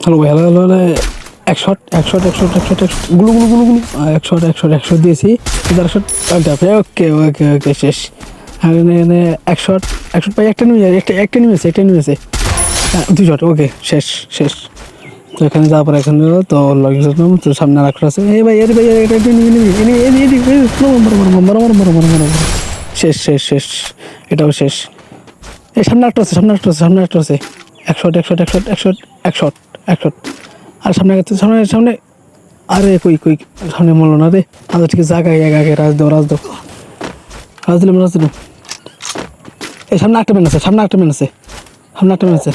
Hello ভাই, hello hello hello. এক shot এক শট এক শট এক শট এক শট গুলো গুলো গুলো গুলো এক শট এক শট এক শট দিয়েছি। এবার শট পাল্টা। ওকে ওকে ওকে শেষ। এখানে এক শট ভাই, একটা নিয়ে একটা নিয়েছে একটা নিয়েছে। দুই শট ওকে শেষ শেষ। তো এখানে যাওয়ার পর এখানে তো তো সামনে আর একটা আছে। এই ভাই আরে ভাই এটা শেষ শেষ শেষ। এটাও শেষ। এই সামনে একটা আছে সামনে একটা আছে সামনে একটা আছে। এক শট এক শট এক শট এক শট এক শট এক শট। আর সামনে সামনে সামনে। আরে কই কই সামনে মরলো না রে। আচ্ছা ঠিক আছে, আগে আগে আগে রাজ দাও রাজ দাও রাজ দিলাম রাজ দিলাম। এই সামনে একটা ম্যান আছে সামনে একটা ম্যান আছে সামনে একটা ম্যান আছে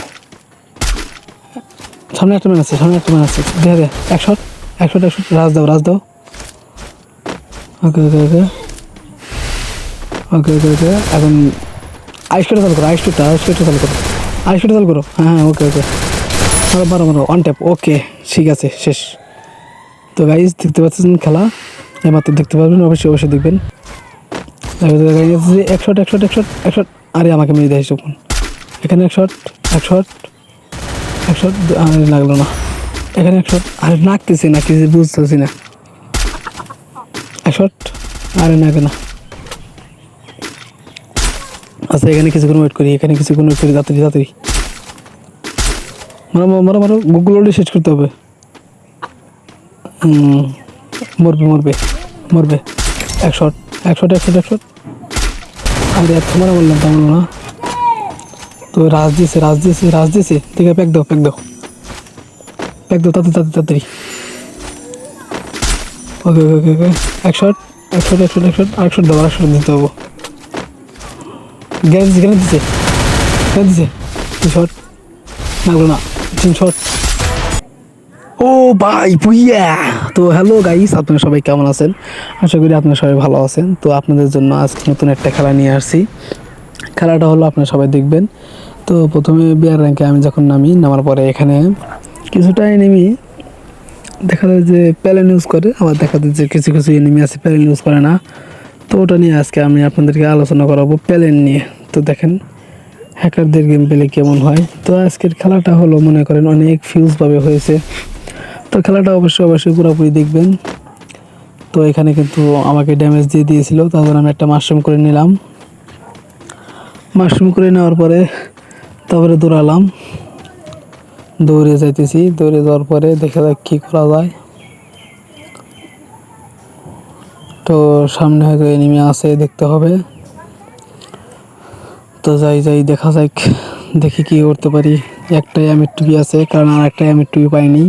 সামনে একটা ম্যান আছে সামনে একটা ম্যান আছে। দে দে এক শট এক শট এক শট রাজ দাও রাজ দাও। ওকে ওকে ওকে ওকে ওকে ওকে। এখন আইস কেটে চালু করো আইস কেটে চালু করো আইস কেটে চালু করো। হ্যাঁ হ্যাঁ ওকে ওকে। মারো মারো মারো অন ট্যাপ। ওকে ঠিক আছে শেষ। তো গাইজ দেখতে পাচ্ছেন খেলা, এমাত্র দেখতে পারবেন, অবশ্যই অবশ্যই দেখবেন। এক শট এক শট এক শট এক শট। আরে আমাকে মেরে দেয় তখন। এখানে এক শট এক শট এক শট। আরে লাগলো না। এখানে এক শট। আরে নাকতেছি না কিছু বুঝতেছি না। এক শট। আরে নাকে না। আচ্ছা এখানে কিছুক্ষণ ওয়েট করি, এখানে কিছুক্ষণ ওয়েট করি, তাড়াতাড়ি তাড়াতাড়ি মারো মারো মারো। গুগল শেষ করতে হবে। মরবে মরবে মরবে। এক শট এক শট এক শট এক শট। আরে এত মারা বললাম তা বললো না। তো রাজ দিয়েছে রাজ দিয়েছে রাজ দিয়েছে। ঠিক আছে প্যাক দাও প্যাক দাও প্যাক দাও তাড়াতাড়ি তাড়াতাড়ি তাড়াতাড়ি। ওকে ওকে ওকে ওকে। এক শট এক শট এক শট এক শট আরেক শট দাও আরেক শট দিতে হবো। গ্যাস এখানে দিছে এখানে দিছে। তিন শট লাগলো না। তিন শট। ও ভাই ভুইয়া। তো হ্যালো গাইস, আপনারা সবাই কেমন আছেন? আশা করি আপনারা সবাই ভালো আছেন। তো আপনাদের জন্য আজকে নতুন একটা খেলা নিয়ে আসছি। খেলাটা হলো আপনারা সবাই দেখবেন। তো প্রথমে বিয়ার র্যাঙ্কে আমি যখন নামার পরে এখানে কিছুটা এনিমি দেখা যায় যে প্যালেন ইউজ করে, আবার দেখা যায় যে কিছু কিছু এনিমি আছে প্যালেন ইউজ করে না। তো ওটা নিয়ে আজকে আমি আপনাদেরকে আলোচনা করাবো প্যালেন নিয়ে। তো দেখেন হ্যাকারদের গেম পেলে কেমন হয়। তো আজকের খেলাটা হলো মনে করেন অনেক ফিউজভাবে হয়েছে। তো খেলাটা অবশ্যই অবশ্যই পুরোপুরি দেখবেন। তো এখানে কিন্তু আমাকে ড্যামেজ দিয়ে দিয়েছিল, তারপর আমি একটা মাশরুম করে নিলাম। মাশরুম করে নেওয়ার পরে তারপরে দৌড়ালাম, দৌড়ে যাইতেছি। দৌড়ে যাওয়ার পরে দেখা যাক কী করা যায়। তো সামনে হয়তো এনিমি আছে, দেখতে হবে। তো যাই যাই দেখা যাক, দেখি কী করতে পারি। একটাই এমের টুপি আছে, কারণ আর একটা এমের টুপি পাইনি,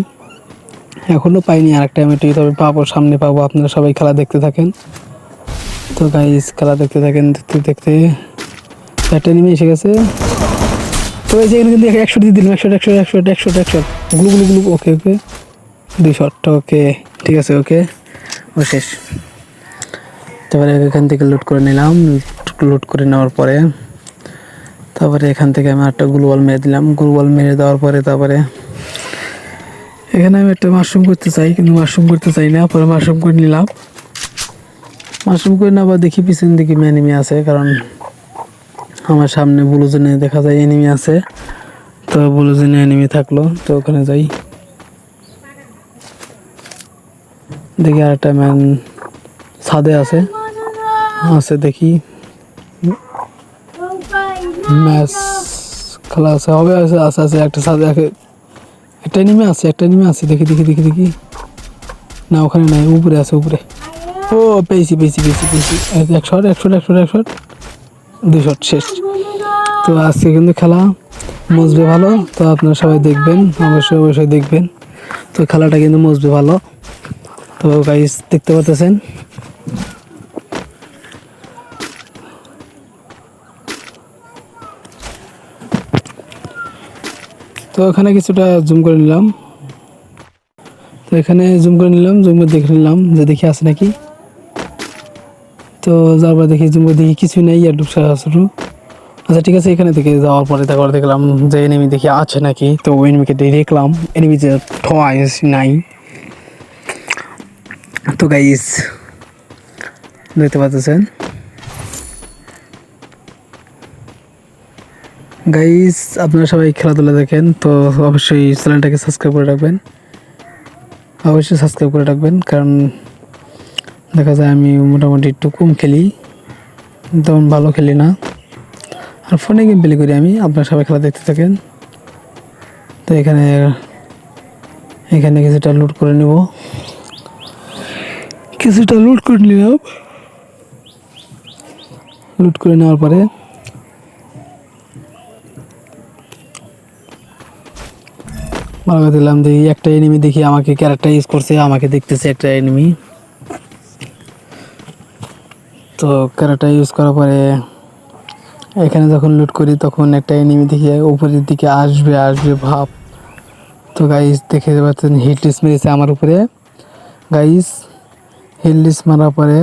এখনও পাইনি আর একটা এমের টুপি। তবে পাবো, সামনে পাবো। আপনারা সবাই খেলা দেখতে থাকেন। তো গাইস খেলা দেখতে থাকেন, দেখতে দেখতে একটা এনিমি এসে গেছে। তো এই যে এখানে কিন্তু একশো দিয়ে দিলাম, একশো একশো একশো একশো একশো গুলো গুলো গুলো। ওকে ওকে দুই শটটা ওকে ঠিক আছে ওকে ও শেষ। তারপরে এখান থেকে লুট করে নিলাম। লুট করে নেওয়ার পরে তারপরে এখান থেকে আমি একটা গ্লোবাল মেরে দিলাম। গ্লোবাল মেরে দেওয়ার পরে তারপরে এখানে আমি একটা মাশরুম করতে চাই, কিন্তু মাশরুম করতে চাই না। পরে মাশরুম করে নিলাম। মাশরুম করে না আবার দেখি পিছন দিকে এনিমি আছে, কারণ আমার সামনে ব্লুজনে দেখা যায় এনিমি আছে। তো ব্লুজনে এনিমি থাকলো, তো ওখানে যাই। দেখি আর একটা ম্যান ছাদে আছে আছে দেখি ম্যাচ খেলা আছে হবে আছে আছে আছে একটা ছাদে একটা এনিমি আছে একটা এনিমি আছে। দেখি দেখি দেখি দেখি না ওখানে নাই, উপরে আছে উপরে। ও পেয়েছি পেয়েছি পেয়েছি পেয়েছি। এক শট এক শট এক শট এক শট দুই শট শেষ। তো আজকে কিন্তু খেলা মজবে ভালো। তো আপনারা সবাই দেখবেন, অবশ্যই অবশ্যই দেখবেন। তো খেলাটা কিন্তু মজবে ভালো। তো গাইস দেখতে পাচ্ছেন তো এখানে কিছুটা জুম করে নিলাম। তো এখানে জুম করে নিলাম, জুম করে দেখে নিলাম যে দেখি আছে নাকি। তো যাওয়ার পর দেখি জুম করে দেখি কিছুই নেই, আর ডুবসা শুরু। আচ্ছা ঠিক আছে, এখানে থেকে যাওয়ার পরে তারপর দেখলাম যে এনিমি দেখি আছে নাকি। তো ওই এনিমিকে দেখলাম, এনিমি যে ঠোয়াইস নাই। তো গাইস দেখতে পাচ্ছেন গাইস আপনারা সবাই খেলাধুলা দেখেন, তো অবশ্যই চ্যানেলটাকে সাবস্ক্রাইব করে রাখবেন। অবশ্যই সাবস্ক্রাইব করে রাখবেন, কারণ দেখা যায় আমি মোটামুটি একটু কম খেলি, তেমন ভালো খেলি না, আর ফোনে গেম প্লে করি আমি। আপনারা সবাই খেলা দেখতে থাকেন। তো এখানে কিছুটা লুট করে নেব, কিছুটা লুট করে নিলাম। লুট করে নেওয়ার পরে মারা দিলাম। দেখি একটা এনিমি, দেখি আমাকে ক্যারেক্টার ইউজ করছে, আমাকে দেখতেছে একটা এনিমি। তো ক্যারেক্টার ইউজ করার পরে এখানে যখন লুট করি তখন একটা এনিমি দেখি উপরের দিকে আসবে ভাব। তো গাইস দেখে পাচ্ছেন হিট লিস্ট মেরেছে আমার উপরে। গাইস হিট লিস্ট মারার পরে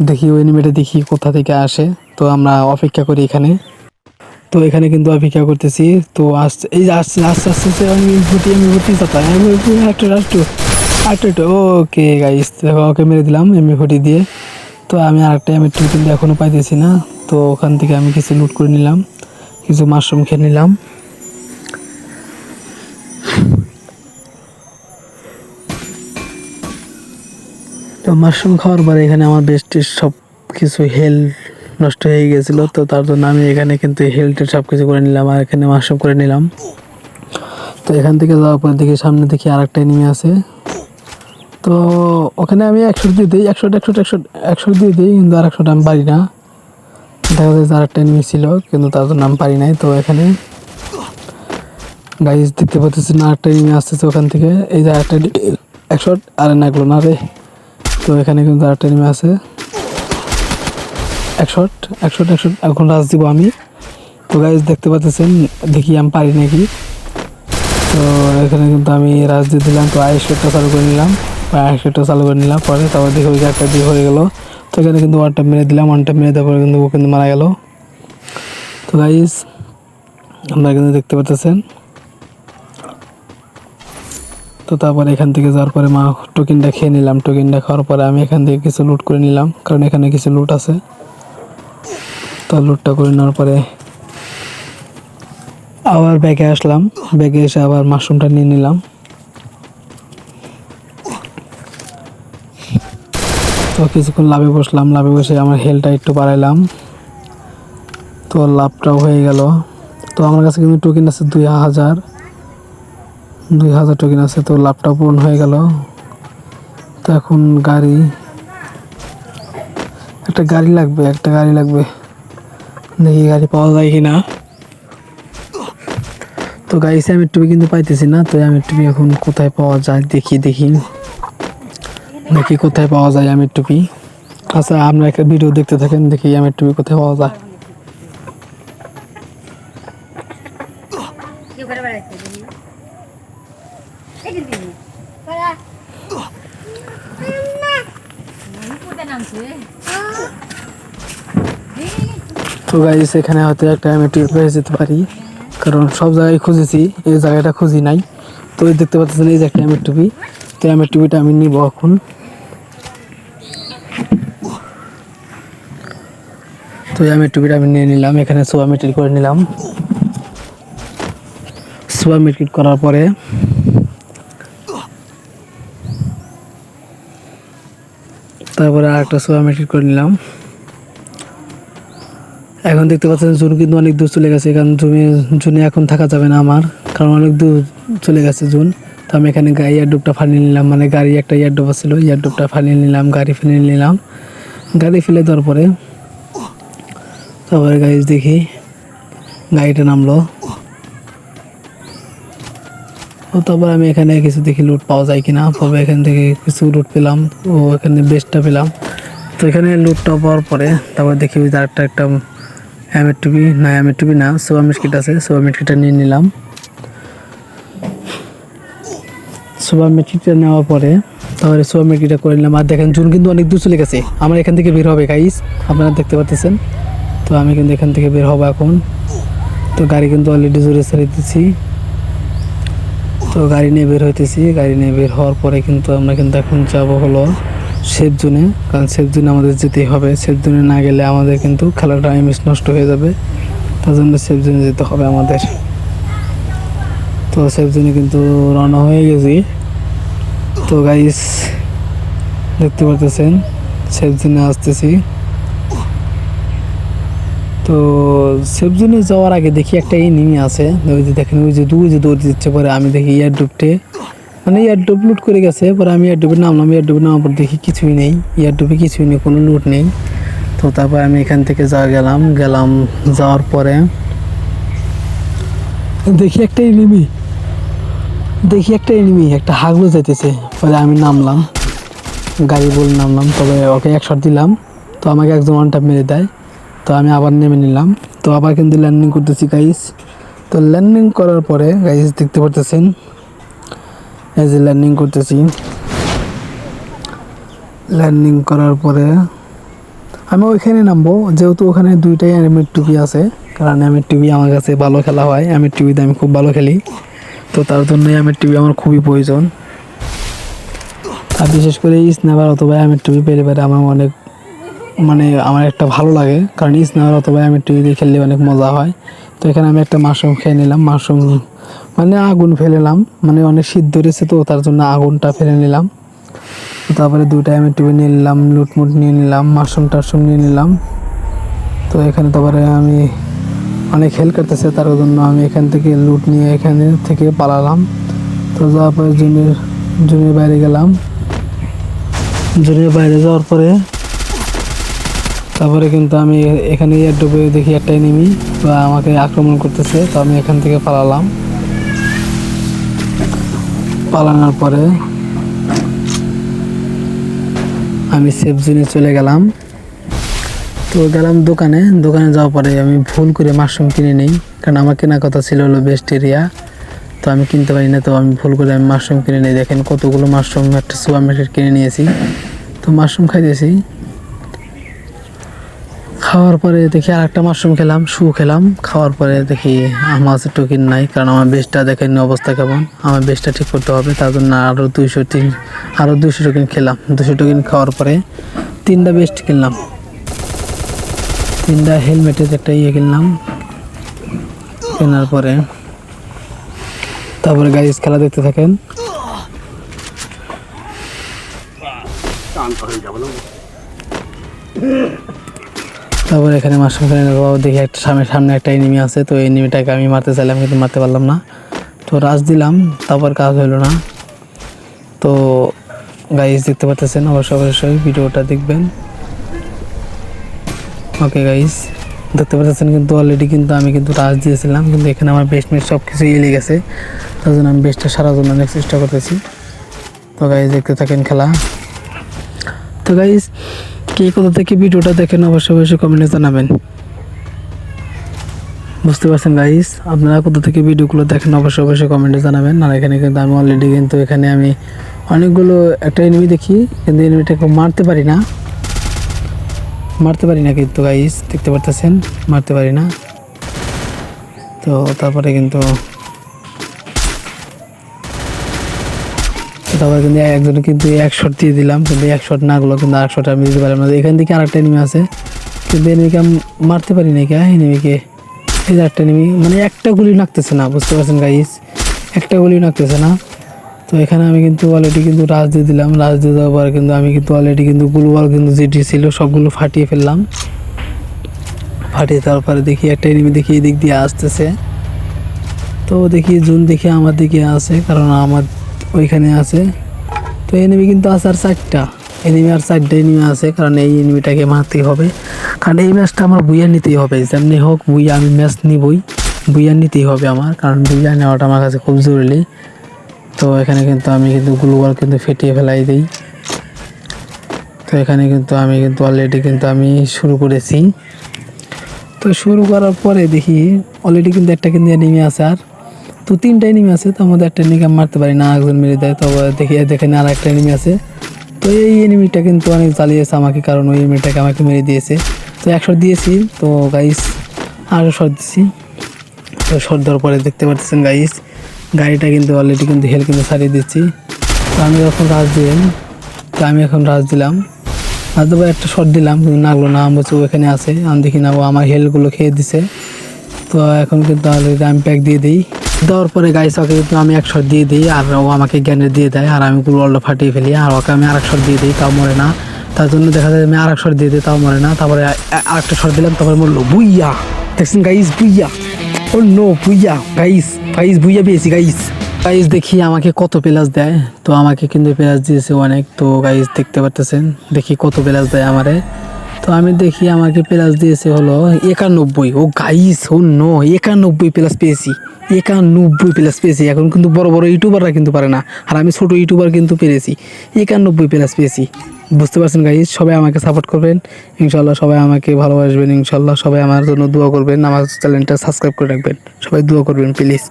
দেখি ওই এনিমিটা দেখি কোথা থেকে আসে। তো আমরা অপেক্ষা করি এখানে। তো এখানে কিন্তু অপেক্ষা করতেছি। তো আসছে, এই যে আসছে আস্তে আস্তে আস্তে আমি ভর্তি একটা ওকে গাইস, ওকে মেরে দিলাম এমনি ভর্তি দিয়ে। তো আমি আরেকটা এমএ2 কিন্তু এখনও পাইতেছি না। তো ওখান থেকে আমি কিছু লুট করে নিলাম, কিছু মাশরুম খেয়ে নিলাম। তো মাশরুম খাওয়ার পরে এখানে আমার বেস্টের সব কিছু হেলথ নষ্ট হয়ে গেছিলো। তো তার জন্য আমি এখানে কিন্তু হেলথের সব কিছু করে নিলাম, আর এখানে মাশরুম করে নিলাম। তো এখান থেকে যাওয়ার পরে দেখি সামনে দেখি আরেকটা এনিমি আছে। তো ওখানে আমি 100 দিয়ে দিই, 100 দিয়ে দিই, কিন্তু আর 100টা আমি পারি না। দেখা যায় যে আরেকটা এনিমি ছিল, কিন্তু তার জন্য আমি পারি নাই। তো এখানে গাইজ দেখতে পাচ্ছেন আরেকটা এনিমি আসতেছে ওখান থেকে। এই যে আরেকটা 100 আরে না এগুলো না রে। তো এখানে কিন্তু আরেকটা এনিমি আছে, 100 এখন রাজ দিব আমি। তো গাইজ দেখতে পাচ্ছেন, দেখি আমি পারি নাকি। তো এখানে কিন্তু আমি রাজ দিয়ে দিলাম। তো আইশোটা চালু করে নিলাম, পরে তারপর দেখি ওই একটা দিয়ে হয়ে গেল। তো এখানে কিন্তু ওয়ানটা মেরে দিলাম, ওয়ানটা মেরে দেওয়ার পরে কিন্তু ও কিন্তু মারা গেল। তো গাইজ আপনারা কিন্তু দেখতে পাচ্ছেন। তো তারপরে এখান থেকে যাওয়ার পরে টোকেনটা খেয়ে নিলাম। টোকেনটা খাওয়ার পরে আমি এখান থেকে কিছু লুট করে নিলাম, কারণ এখানে কিছু লুট আছে। তো লুটটা করে নেওয়ার পরে আবার ব্যাগে আসলাম, ব্যাগে এসে আবার মাশরুমটা নিয়ে নিলাম। তো কিছুক্ষণ লাভে বসলাম, লাভে বসে আমার হেলটা একটু বাড়াইলাম। তো লাভটাও হয়ে গেল। তো আমার কাছে কিন্তু টোকেন আছে 2000 টোকেন আছে। তো লাভটাও পূরণ হয়ে গেল। তো এখন একটা গাড়ি লাগবে, দেখি গাড়ি পাওয়া যায় কিনা। তো গাইছে আমি টুপি কিন্তু পাইতেছি না। তো আমি টুপি এখন কোথায় পাওয়া যায় দেখি কোথায় পাওয়া যায় আমের টুপি। আচ্ছা আমরা একটা ভিডিও দেখতে থাকেন, দেখি আমের টুপি কোথায় পাওয়া যায়। তো গাইস এখানে হয়তো একটা আমের টুপি পেয়ে যেতে পারি, কারণ সব জায়গায় খুঁজেছি, এই জায়গাটা খুঁজি নাই। তো দেখতে পাচ্ছেন এই যে একটা আমের টুপি। তো আমের টুপিটা আমি নিব এখন। তো আমের টুপিটা আমি নিয়ে নিলাম, এখানে সোয়া মেট্রিক করে নিলাম। সোয়া মেট্রিক করার পরে তারপরে আরেকটা সোয়া মেট্রিক করে নিলাম। এখন দেখতে পাচ্ছেন জুন কিন্তু অনেক দূর চলে গেছে, কারণ জুনে এখন থাকা যাবে না আমার, কারণ অনেক দূর চলে গেছে জুন। তো আমি এখানে ইয়ারডোপটা ফানিয়ে নিলাম, মানে গাড়ি একটা ইয়ারডোপ ছিল, ইয়ারডোপটা ফানিয়ে নিলাম, গাড়ি ফেলে নিলাম। গাড়ি ফেলে দেওয়ার পরে তারপরে গাড়ি দেখি গাড়িটা নামলো। ও তারপর আমি এখানে কিছু দেখি লুট পাওয়া যায় কিনা। তবে এখান থেকে কিছু লুট পেলাম, ও এখানে বেস্টটা পেলাম। তো এখানে লুটটা পাওয়ার পরে তারপর দেখি ওই একটা আমের টুপি না সোয়া মিটকিট আছে, সোয়া মিটকিটটা নিয়ে নিলাম। সোয়া মিটকিটটা নেওয়ার পরে তারপরে সোয়া মিটকিটটা করে নিলাম। আর দেখেন জুন কিন্তু অনেক দূর চলে গেছে, আমার এখান থেকে বের হবে গাইস, আপনারা দেখতে পাচ্ছেন। তো আমি কিন্তু এখান থেকে বের হবো এখন। তো গাড়ি কিন্তু অলরেডি জোরে ছেড়ে দিচ্ছি। তো গাড়ি নিয়ে বের হইতেছি, গাড়ি নিয়ে বের হওয়ার পরে কিন্তু আমরা কিন্তু এখন যাবো হলো সেফ জোনে, কারণ সেফ জোনে আমাদের যেতেই হবে। সেফ জোনে না গেলে আমাদের কিন্তু খেলাটা এমএস নষ্ট হয়ে যাবে। তার জন্য সেফ জোনে যেতে হবে আমাদের। তো সেফ জোনে কিন্তু রওনা হয়ে গেছি। তো গাইস দেখতে পারতেছেন সেফ জোনে আসতেছি। তো সেফ জোনে যাওয়ার আগে দেখি একটা এনিমি আছে, ওই যে দেখেন ওই যে দৌড় দিচ্ছে। পরে আমি দেখি এয়ারড্রপটে মানে এয়ারড্রপ লুট করে গেছে। পরে আমি এয়ারড্রপে নামলাম, এয়ারড্রপে নামার পর দেখি কিছুই নেই, এয়ারড্রপে কিছুই নেই, কোনো লুট নেই। তো তারপর আমি এখান থেকে গেলাম যাওয়ার পরে দেখি একটা এনিমি একটা হাগলো যেতেছে। পরে আমি নামলাম, গাড়ি বলে নামলাম, তবে ওকে এক শট দিলাম। তো আমাকে একজন ওয়ান ট্যাপ মেরে দেয়। তো আমি আবার নেমে নিলাম। তো আবার কিন্তু ল্যান্ডিং করতেছি গাইস। তো ল্যান্ডিং করার পরে গাইস দেখতে পারতেছেন এই যে ল্যান্ডিং করতেছি। ল্যান্ডিং করার পরে আমি ওইখানে নামবো, যেহেতু ওখানে দুইটাই অ্যানিমেট টুপি আছে। কারণ অ্যানিমেট টুপি আমার কাছে ভালো খেলা হয়, অ্যানিমেট টুপিতে আমি খুব ভালো খেলি। তো তার জন্য অ্যানিমেট টুপি আমার খুবই প্রয়োজন। আর বিশেষ করে স্ন্যাপার অথবা অ্যানিমেট টুপি পেলে আমার অনেক মানে আমার একটা ভালো লাগে। কারণ স্ন্যাপার অথবা অ্যানিমেট টুপি দিয়ে খেললে অনেক মজা হয়। তো এখানে আমি একটা মাশরুম খেয়ে নিলাম, মাশরুম মানে আগুন ফেলেলাম, মানে অনেক শীত ধরেছে তো তার জন্য আগুনটা ফেলে নিলাম। তারপরে দুইটা আমি টিভি নিয়ে নিলাম, লুটমুট নিয়ে নিলাম, মাশরুম টাশরুম নিয়ে নিলাম। তো এখানে তারপরে আমি অনেক হেল্প করতেছে, তার জন্য আমি এখান থেকে লুট নিয়ে এখানে থেকে পালালাম। তো যাওয়ার পরে জুনের বাইরে গেলাম। জুনের বাইরে যাওয়ার পরে তারপরে কিন্তু আমি এখানে এয়ারড্রপে দেখি একটা এনিমি বা আমাকে আক্রমণ করতেছে। তো আমি এখান থেকে পালানোর পরে আমি সেফ জোনে চলে গেলাম। তো গেলাম দোকানে যাওয়ার পরে আমি ভুল করে মাশরুম কিনে নিই। কারণ আমার কেনার কথা ছিল হলো বেস্ট এরিয়া, তো আমি কিনতে পারি না। তো আমি ভুল করে মাশরুম কিনে নিই। দেখেন কতগুলো মাশরুম একটা সুপার মার্কেট কিনে নিয়েছি। তো মাশরুম খাইতেছি, খাওয়ার পরে দেখি আর একটা মাশরুম খেলাম, খেলাম। খাওয়ার পরে দেখি আমার টোকেন নাই, কারণ আমার বেস্টটা দেখেন অবস্থা কেমন। আমার বেস্টটা ঠিক করতে হবে, তার জন্য আরও 200 টোকেন খেলাম। 200 টোকেন খাওয়ার পরে 3টা বেস্ট কিনলাম, 3টা হেলমেটের একটা কিনলাম। কেনার পরে তারপরে গাইস খেলা দেখতে থাকেন। তারপরে এখানে মাশরুম খেলে নেবো। দেখি একটা সামনে একটা এনিমি আছে। তো এই এনিমিটাকে আমি মারতে চাইলাম কিন্তু মারতে পারলাম না। তো রাশ দিলাম, তারপর কাজ হলো না। তো গাইস দেখতে পাচ্ছেন, অবশ্যই ভিডিওটা দেখবেন। ওকে গাইস দেখতে পাচ্ছেন কিন্তু অলরেডি কিন্তু আমি কিন্তু রাশ দিয়েছিলাম, কিন্তু এখানে আমার বেস্ট মেট সব কিছু এলে গেছে। তার জন্য আমি বেস্টটা সারার জন্য অনেক চেষ্টা করতেছি। তো গাইস দেখতে থাকেন খেলা। তো গাইস কে কোথা থেকে ভিডিওটা দেখেন অবশ্যই কমেন্টে জানাবেন। বুঝতে পারছেন গাইস, আপনারা কোথা থেকে ভিডিওগুলো দেখেন অবশ্যই কমেন্টে জানাবেন। আর এখানে কিন্তু আমি অলরেডি কিন্তু এখানে আমি অনেকগুলো একটা এনিমি দেখি, কিন্তু এনিমিটাকে মারতে পারি না কিন্তু গাইস দেখতে পারতেছেন মারতে পারি না। তো তারপরে কিন্তু একজনে কিন্তু এক শট দিয়ে দিলাম, কিন্তু এক শট না গুলো কিন্তু আর শট আমি দিতে পারলাম না। এখান থেকে আরেকটা এনিমি আছে, কিন্তু এনিমিকে আমি মারতে পারি না। এনিমিকে এই যে একটা এনিমি মানে একটা গুলি লাগতেছে না, বুঝতে পারছেন গাইস, একটা গুলি লাগতেছে না। তো এখানে আমি কিন্তু অলরেডি কিন্তু রাশ দিয়ে দিলাম। রাশ দিয়ে দেওয়ার পর কিন্তু আমি কিন্তু অলরেডি কিন্তু গ্লোবাল কিন্তু যেটি ছিল সবগুলো ফাটিয়ে ফেললাম। ফাটিয়ে তারপরে দেখি একটা এনিমি দেখি এই দিক দিয়ে আসতেছে। তো দেখি দেখি আমার দিকে আসে, কারণ আমার ওইখানে আছে। তো এনিমি কিন্তু আছে আর 4টা এনিমি, আছে। কারণ এই এনিমিটাকে মারতেই হবে, কারণ এই ম্যাচটা আমার বুইয়া নিতেই হবে। যেমনি হোক বুইয়া আমি ম্যাচ নিবই, বুইয়া নিতেই হবে আমার, কারণ বুইয়া নেওয়াটা আমার কাছে খুব জরুরি। তো এখানে কিন্তু আমি কিন্তু গ্লোবাল কিন্তু ফেটিয়ে ফেলাই দিই। তো এখানে কিন্তু আমি কিন্তু অলরেডি কিন্তু আমি শুরু করেছি। তো শুরু করার পরে দেখি অলরেডি কিন্তু একটা কিন্তু এনিমি আছে, আর তো 3টা এনিমি আছে। তার মধ্যে একটা এনিমিকে মারতে পারি না, একজন মেরে দেয়। তো দেখেন আর একটা এনিমি আছে। তো এই এনিমিটা কিন্তু অনেক জ্বালিয়েছে আমাকে, কারণ ওই এনিমিটাকে আমাকে মেরে দিয়েছে। তো 1 শট দিয়েছি, তো গাইস আরও শট দিচ্ছি। তো শট দেওয়ার পরে দেখতে পাচ্ছেন গাইস গাড়িটা কিন্তু অলরেডি কিন্তু হেল কিন্তু ছাড়িয়ে দিচ্ছি। তো আমি এখন রাশ দিলাম। আর একটা শট দিলাম কিন্তু লাগলো না। আমি বলছি ও এখানে আছে, আমি দেখি না ও আমার হেলগুলো খেয়ে দিছে। তো এখন কিন্তু অলরেডি আমি প্যাক দিয়ে দিই। দেওয়ার পরে গাইস ওকে কিন্তু আমি এক শট দিয়ে দিই, আর ও আমাকে গ্যানেট দিয়ে দেয়, আর আমি গ্লুওয়ালটা ফাটিয়ে ফেলি, আর ওকে আমি আরেক শট দিয়ে দিই, তাও মরে না। তার জন্য দেখা যায় আমি আরেক শট দিয়ে দিই, তাও মরে না। তারপরে আরেকটা শট দিলাম, তারপরে মরলো। বুইয়া, দেখছেন গাইস, বুইয়া। ও নো, বুইয়া গাইস, গাইস বুইয়া পেয়েছি গাইস। গাইস দেখি আমাকে কত প্লাস দেয়। তো আমাকে কিন্তু প্লাস দিয়েছে অনেক। তো গাইস দেখতে পারতেছেন, দেখি কত প্লাস দেয় আমারে। তো আমি দেখি আমাকে প্লাস দিয়েছে হলো 91। ও গাইস, ও নো, 91 প্লাস পেয়েছি, 91 প্লাস পেয়েছি। এখন কিন্তু বড় বড় ইউটিউবাররা কিন্তু পারে না, আর আমি ছোট ইউটিউবার কিন্তু পেরেছি, 91 প্লাস পেয়েছি। বুঝতে পারছেন গাইস, সবাই আমাকে সাপোর্ট করবেন ইনশাল্লাহ, সবাই আমাকে ভালোবাসবেন ইনশাল্লাহ, সবাই আমার জন্য দোয়া করবেন, আমার চ্যানেলটা সাবস্ক্রাইব করে রাখবেন, সবাই দোয়া করবেন প্লিজ।